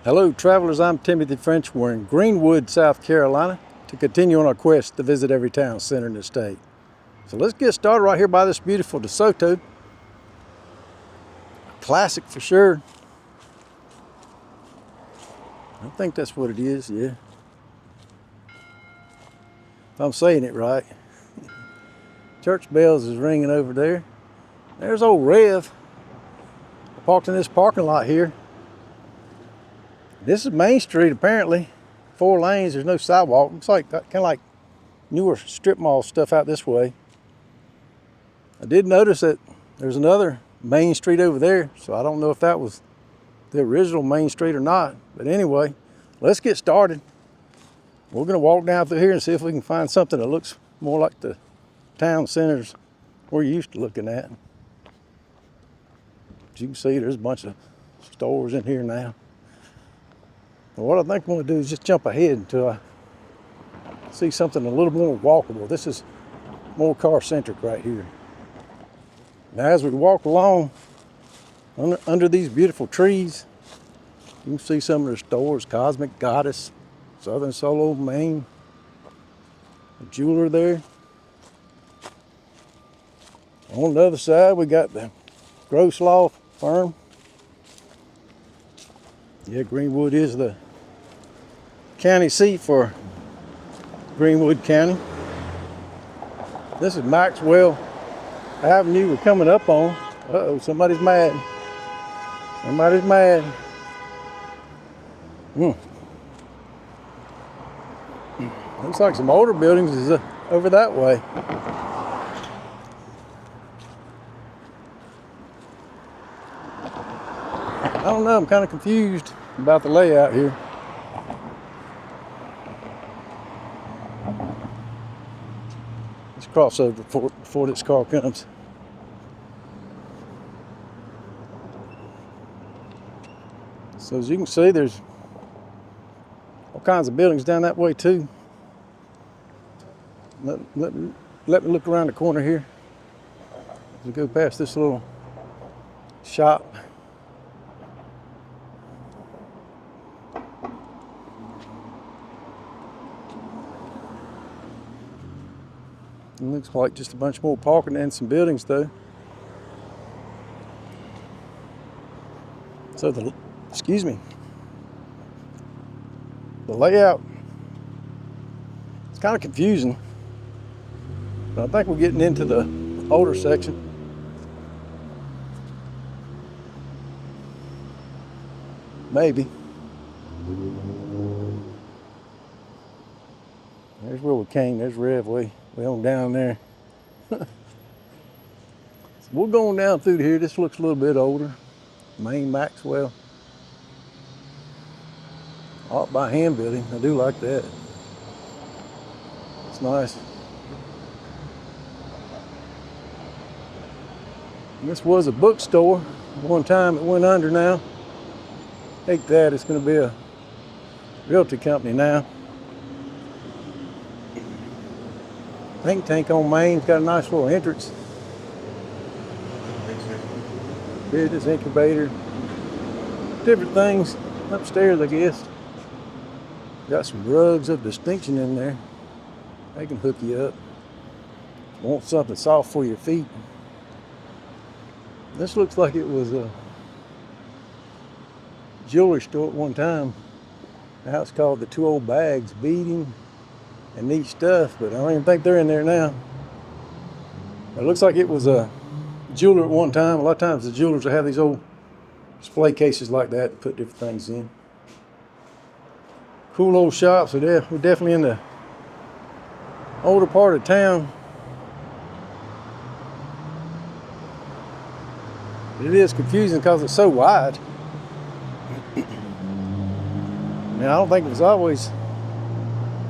Hello travelers, I'm Timothy French. We're in Greenwood, South Carolina to continue on our quest to visit every town center in the state. So let's get started right here by this beautiful DeSoto. Classic for sure. I think that's what it is, yeah. If I'm saying it right. Church bells is ringing over there. There's old Rev. I parked in this parking lot here. This is Main Street apparently. 4 lanes, there's no sidewalk. It's like kind of like newer strip mall stuff out this way. I did notice that there's another Main Street over there, so I don't know if that was the original Main Street or not. But anyway, let's get started. We're gonna walk down through here and see if we can find something that looks more like the town centers we're used to looking at. As you can see, there's a bunch of stores in here now. Well, what I think I'm going to do is just jump ahead until I see something a little more walkable. This is more car-centric right here. Now, as we walk along under these beautiful trees, you can see some of the stores: Cosmic Goddess, Southern Solo, Maine, a jeweler there. On the other side, we got the Gross Law Firm. Yeah, Greenwood is the county seat for Greenwood County. This is Maxwell Avenue we're coming up on. Uh-oh, somebody's mad. Somebody's mad. Looks like some older buildings is over that way. I don't know, I'm kind of confused about the layout here. Let's cross over before this car comes. So as you can see, there's all kinds of buildings down that way too. Let me look around the corner here as we go past this little shop. It looks like just a bunch more parking and some buildings though. So the layout, it's kind of confusing, but I think we're getting into the older section. Maybe. There's where we came. There's Rev way on down there. So we're going down through here. This looks a little bit older. Main Maxwell. Art by hand building. I do like that. It's nice. This was a bookstore. One time it went under now. Hate that. It's going to be a realty company now. Think Tank on Main's got a nice little entrance. Business incubator. Different things upstairs, I guess. Got some rugs of distinction in there. They can hook you up. Want something soft for your feet. This looks like it was a jewelry store at one time. Now it's called the Two Old Bags, beading and neat stuff, but I don't even think they're in there now. It looks like it was a jeweler at one time. A lot of times the jewelers will have these old display cases like that to put different things in. Cool old shops. So we're definitely in the older part of town. It is confusing because it's so wide. Now, I don't think it was always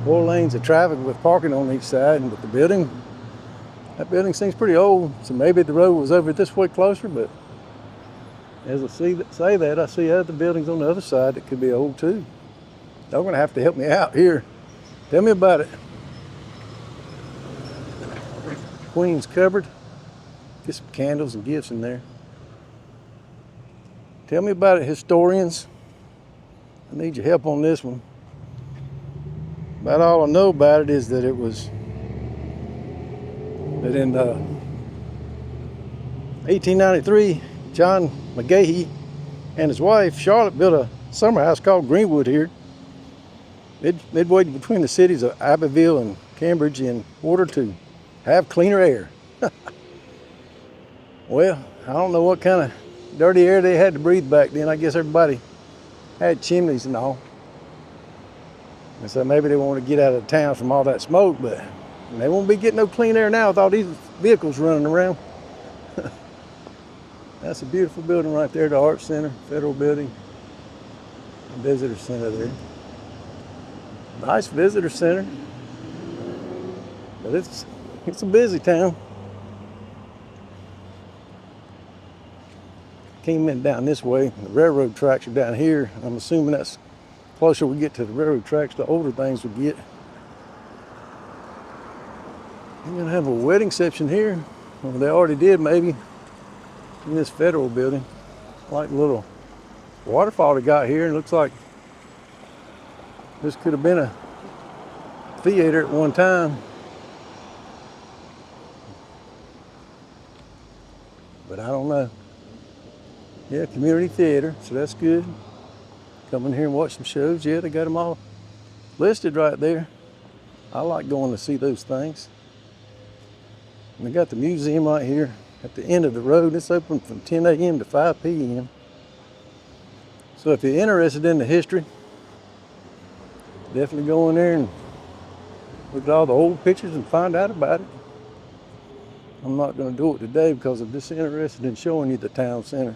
4 lanes of traffic with parking on each side, but that building seems pretty old, so maybe the road was over this way closer, but as I say that, I see other buildings on the other side that could be old too. Y'all gonna have to help me out here. Tell me about it. Queen's cupboard. Get some candles and gifts in there. Tell me about it, historians. I need your help on this one. About all I know about it is that in 1893, John McGahee and his wife Charlotte built a summer house called Greenwood here, midway between the cities of Abbeville and Cambridge, in order to have cleaner air. Well, I don't know what kind of dirty air they had to breathe back then. I guess everybody had chimneys and all. And so maybe they want to get out of town from all that smoke, but they won't be getting no clean air now with all these vehicles running around. That's a beautiful building right there, the Art Center, Federal Building, Visitor Center there. Nice visitor center, but it's a busy town. Came in down this way. The railroad tracks are down here. I'm assuming that's closer we get to the railroad tracks, the older things we get. You're gonna have a wedding section here. Well, they already did maybe in this Federal Building. Like a little waterfall they got here, and it looks like this could have been a theater at one time. But I don't know. Yeah, community theater, so that's good. Come in here and watch some shows. Yeah, they got them all listed right there. I like going to see those things. And they got the museum right here at the end of the road. It's open from 10 a.m. to 5 p.m. So if you're interested in the history, definitely go in there and look at all the old pictures and find out about it. I'm not going to do it today because I'm just interested in showing you the town center.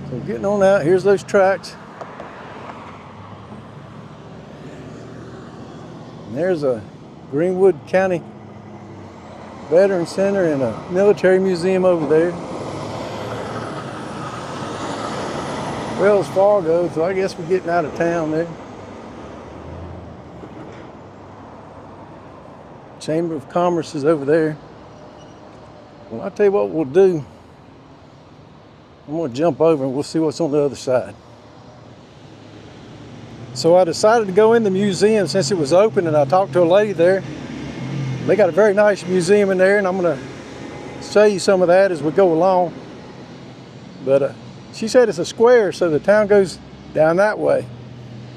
So getting on out, here's those tracks. And there's a Greenwood County Veteran Center and a military museum over there. Wells Fargo, so I guess we're getting out of town there. Chamber of Commerce is over there. Well, I'll tell you what we'll do. I'm going to jump over and we'll see what's on the other side. So I decided to go in the museum since it was open, and I talked to a lady there. They got a very nice museum in there, and I'm going to show you some of that as we go along. But she said it's a square, so the town goes down that way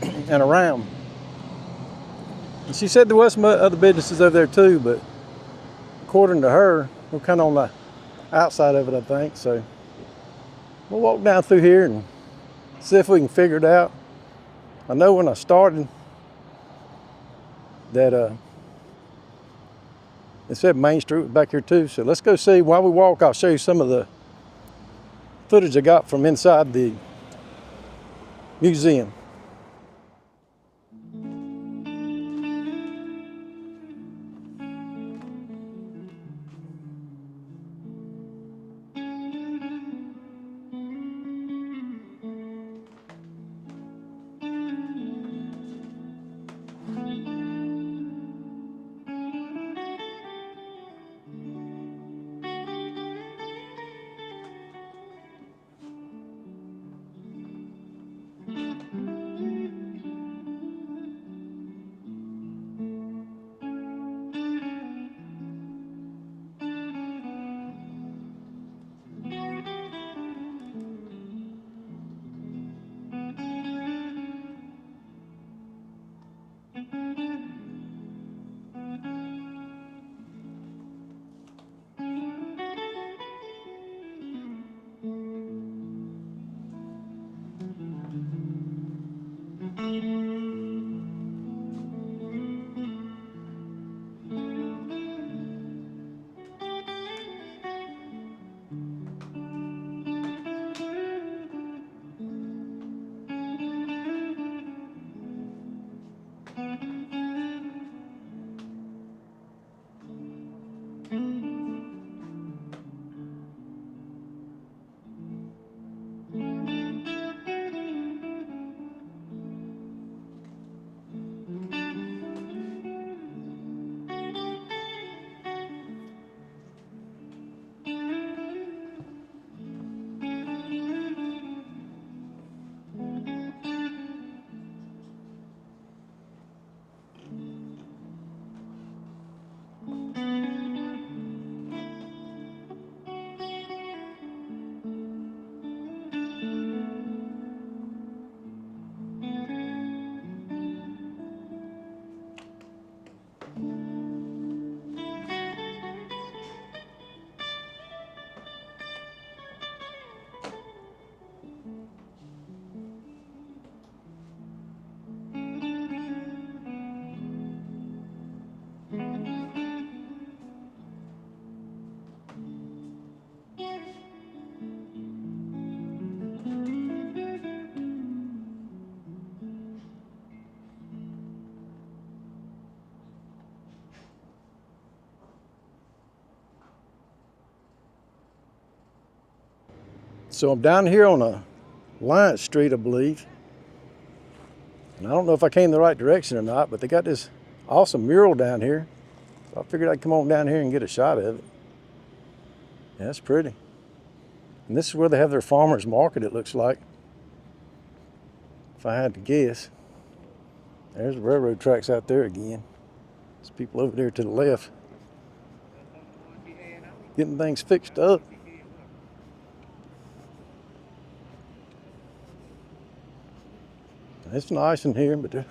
and around. And she said there was some other businesses over there too, but according to her, we're kind of on the outside of it, I think. So we'll walk down through here and see if we can figure it out. I know when I started that it said Main Street was back here too. So let's go see. While we walk, I'll show you some of the footage I got from inside the museum. So I'm down here on a Alliance Street, I believe. And I don't know if I came the right direction or not, but they got this awesome mural down here. So I figured I'd come on down here and get a shot of it. Yeah, that's pretty. And this is where they have their farmers market, it looks like. If I had to guess. There's the railroad tracks out there again. There's people over there to the left getting things fixed up. It's nice in here, but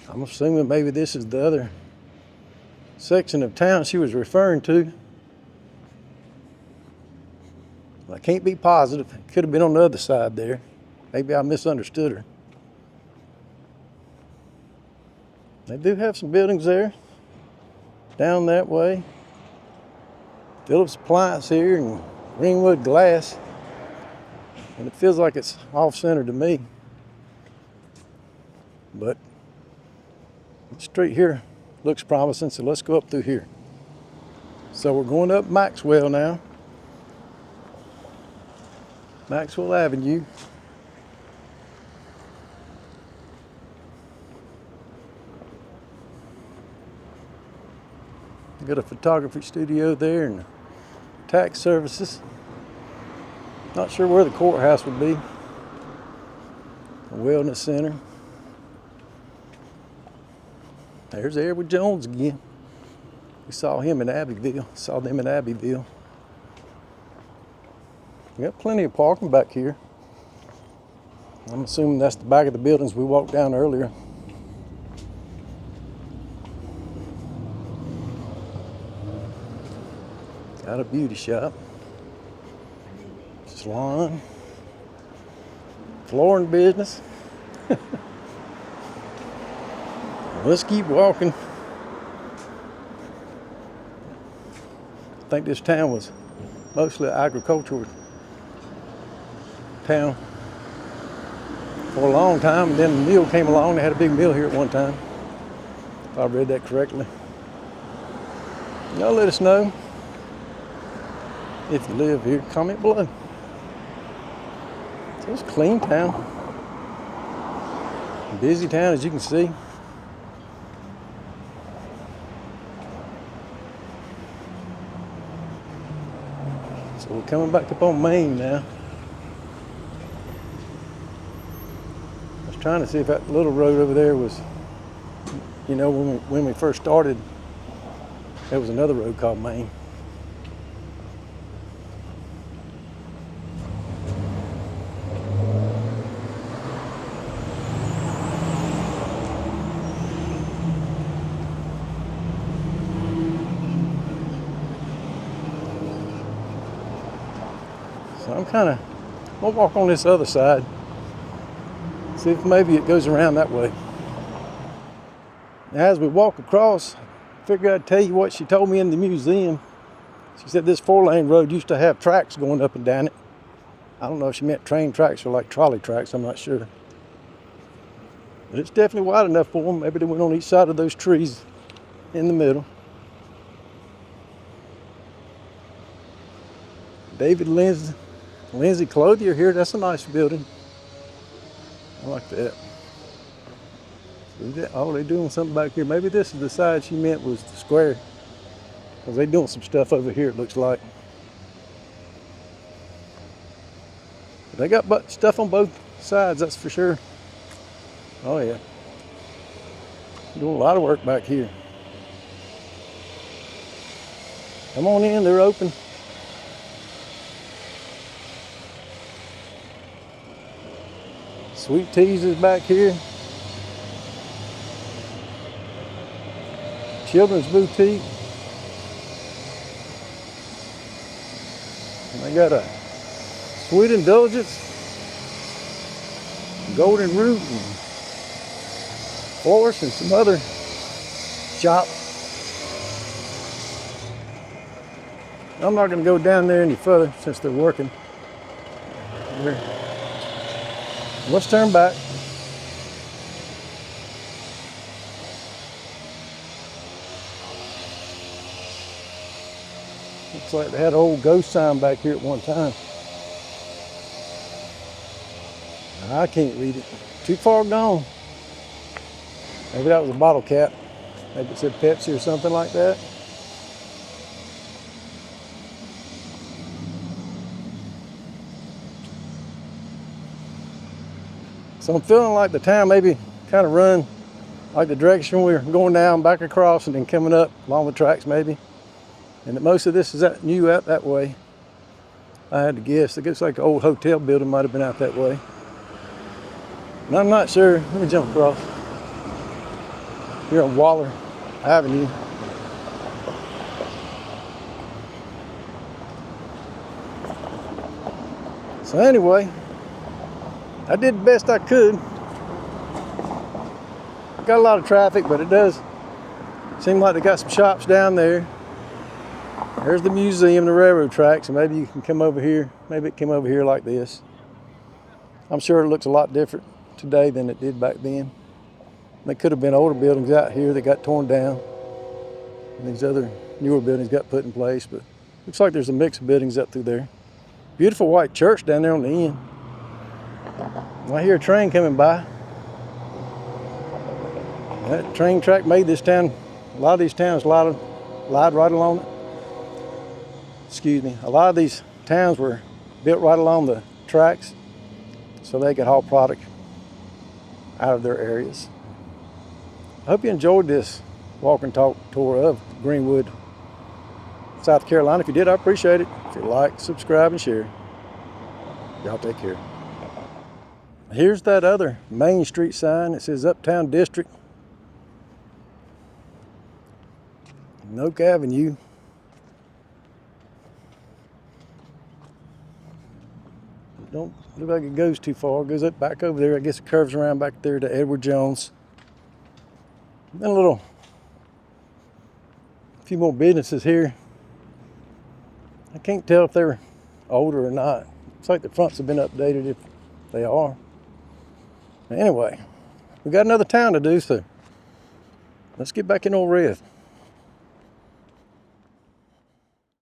I'm assuming maybe this is the other section of town she was referring to. I can't be positive. It could have been on the other side there. Maybe I misunderstood her. They do have some buildings there. Down that way. Phillips Appliance here and Greenwood Glass. And it feels like it's off-center to me. But the street here looks promising, so let's go up through here. So we're going up Maxwell now. Maxwell Avenue. Got a photography studio there and tax services. Not sure where the courthouse would be. A wellness center. There's Edward Jones again. We saw him in Abbeville. Saw them in Abbeville. We got plenty of parking back here. I'm assuming that's the back of the buildings we walked down earlier. Got a beauty shop. Salon. Flooring business. Let's keep walking. I think this town was mostly an agricultural town for a long time, and then the mill came along. They had a big mill here at one time, if I read that correctly. Y'all let us know if you live here. Comment below. So it's a clean town. Busy town, as you can see. So we're coming back up on Main now. I was trying to see if that little road over there was, you know, when we first started, there was another road called Main. So I'm gonna walk on this other side, see if maybe it goes around that way. Now, as we walk across, I figured I'd tell you what she told me in the museum. She said this 4-lane road used to have tracks going up and down it. I don't know if she meant train tracks or like trolley tracks, I'm not sure. But it's definitely wide enough for them. Maybe they went on each side of those trees in the middle. David Lindsay Clothier here. That's a nice building. I like that. Oh, they're doing something back here. Maybe this is the side she meant was the square. Because they're doing some stuff over here, it looks like. But they got stuff on both sides, that's for sure. Oh, yeah. Doing a lot of work back here. Come on in, they're open. Sweet Teas is back here. Children's Boutique. And they got a Sweet Indulgence, Golden Root, and Florist, and some other shops. I'm not going to go down there any further since they're working. Let's turn back. Looks like they had an old ghost sign back here at one time. I can't read it. Too far gone. Maybe that was a bottle cap. Maybe it said Pepsi or something like that. So I'm feeling like the town maybe kind of run like the direction we're going down, back across, and then coming up along the tracks maybe. And that most of this is new out that way. I had to guess. It looks like an old hotel building might have been out that way. And I'm not sure. Let me jump across. Here on Waller Avenue. So anyway, I did the best I could. Got a lot of traffic, but it does seem like they got some shops down there. There's the museum, the railroad tracks, and maybe you can come over here. Maybe it came over here like this. I'm sure it looks a lot different today than it did back then. There could have been older buildings out here that got torn down, and these other newer buildings got put in place, but looks like there's a mix of buildings up through there. Beautiful white church down there on the end. I hear a train coming by. That train track made this town, a lot of these towns lied right along it. Excuse me. A lot of these towns were built right along the tracks so they could haul product out of their areas. I hope you enjoyed this walk and talk tour of Greenwood, South Carolina. If you did, I appreciate it. If you like, subscribe, and share. Y'all take care. Here's that other Main Street sign. It says Uptown District. Oak Avenue. Don't look like it goes too far. It goes up back over there. I guess it curves around back there to Edward Jones. Then a few more businesses here. I can't tell if they're older or not. Looks like the fronts have been updated if they are. Anyway, we got another town to do, so let's get back in old Red.